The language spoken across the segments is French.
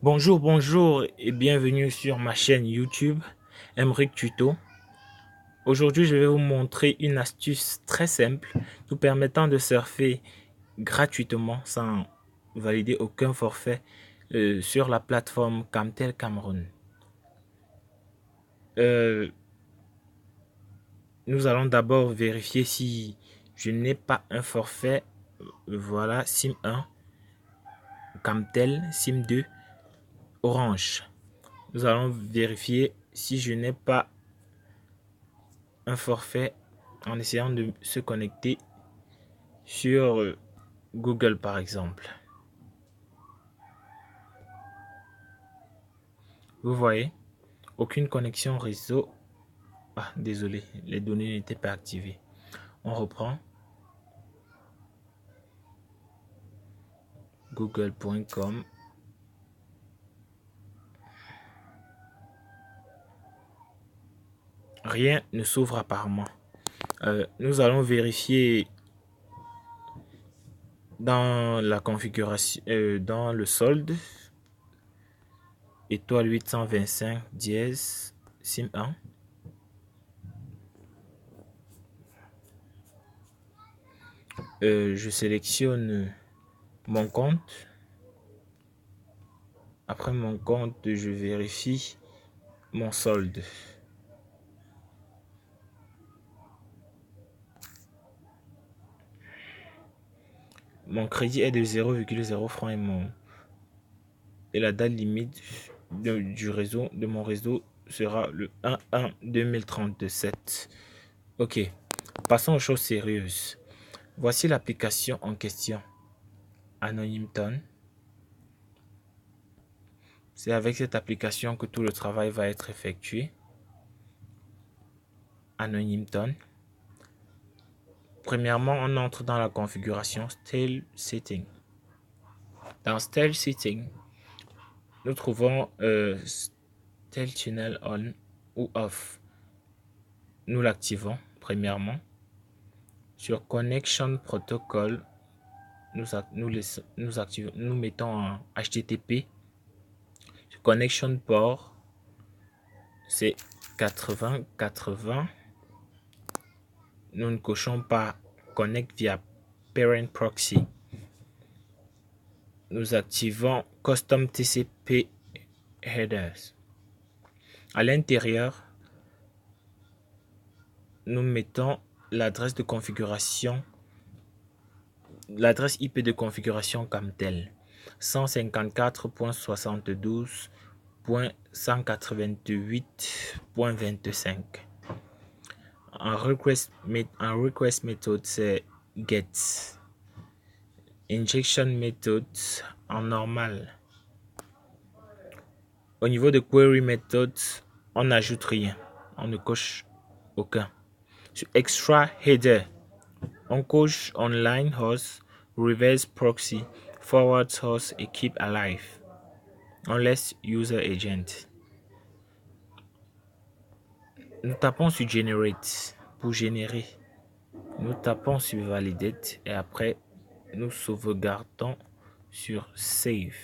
Bonjour, bonjour et bienvenue sur ma chaîne YouTube Emric Tuto. Aujourd'hui, je vais vous montrer une astuce très simple vous permettant de surfer gratuitement sans valider aucun forfait sur la plateforme Camtel Cameroun. Euh, nous allons d'abord vérifier si je n'ai pas un forfait. Voilà, SIM 1, Camtel, SIM 2, Orange. Nous allons vérifier si je n'ai pas un forfait en essayant de se connecter sur Google par exemple. Vous voyez, aucune connexion réseau. Ah, désolé, les données n'étaient pas activées. On reprend google.com. Rien ne s'ouvre apparemment. Nous allons vérifier dans la configuration, dans le solde, étoile 825 dièse SIM 1. Je sélectionne mon compte. Après mon compte, je vérifie mon solde. Mon crédit est de 0,0 francs et la date limite de mon réseau sera le 1/1/2037. Ok, passons aux choses sérieuses. Voici l'application en question, Anonymton. C'est avec cette application que tout le travail va être effectué. Anonymton. Premièrement, on entre dans la configuration Style Setting. Dans Style Setting, nous trouvons Style Channel On ou Off. Nous l'activons premièrement. Sur Connection Protocol, nous mettons en HTTP. Sur Connection Port, c'est 80-80. Nous ne cochons pas Connect via Parent Proxy. Nous activons Custom TCP Headers. À l'intérieur, nous mettons l'adresse de configuration, l'adresse IP de configuration comme telle: 154.72.188.25. En request method, c'est get. Injection method en normal. Au niveau de query method, on n'ajoute rien, on ne coche aucun. Sur extra header, on coche online host, reverse proxy, forward host et keep alive. On laisse user agent. Nous tapons sur generate pour générer. Nous tapons sur validate et après nous sauvegardons sur save.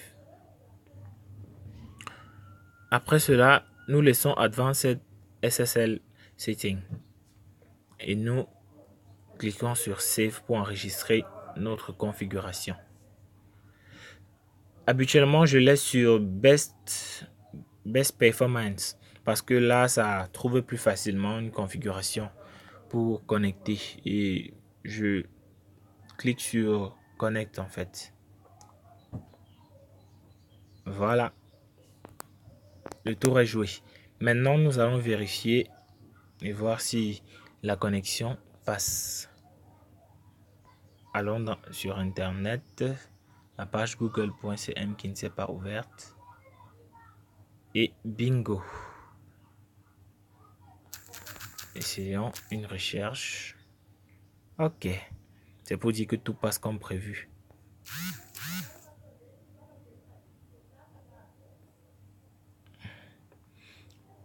Après cela, nous laissons advanced SSL setting et nous cliquons sur save pour enregistrer notre configuration. Habituellement, je laisse sur best performance parce que là, ça trouve plus facilement une configuration pour connecter et je clique sur connect en fait. Voilà, le tour est joué. Maintenant, nous allons vérifier et voir si la connexion passe. Allons sur internet, la page google.cm qui ne s'est pas ouverte et bingo. Essayons une recherche. Ok, c'est pour dire que tout passe comme prévu.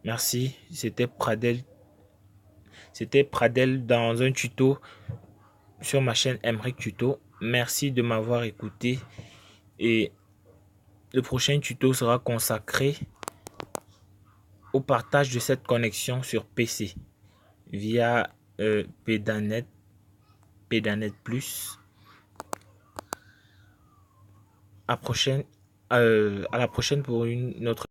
Merci, c'était Pradel. C'était Pradel dans un tuto sur ma chaîne Emric Tuto. Merci de m'avoir écouté et Le prochain tuto sera consacré au partage de cette connexion sur PC via Pedanet Plus. À la prochaine pour une autre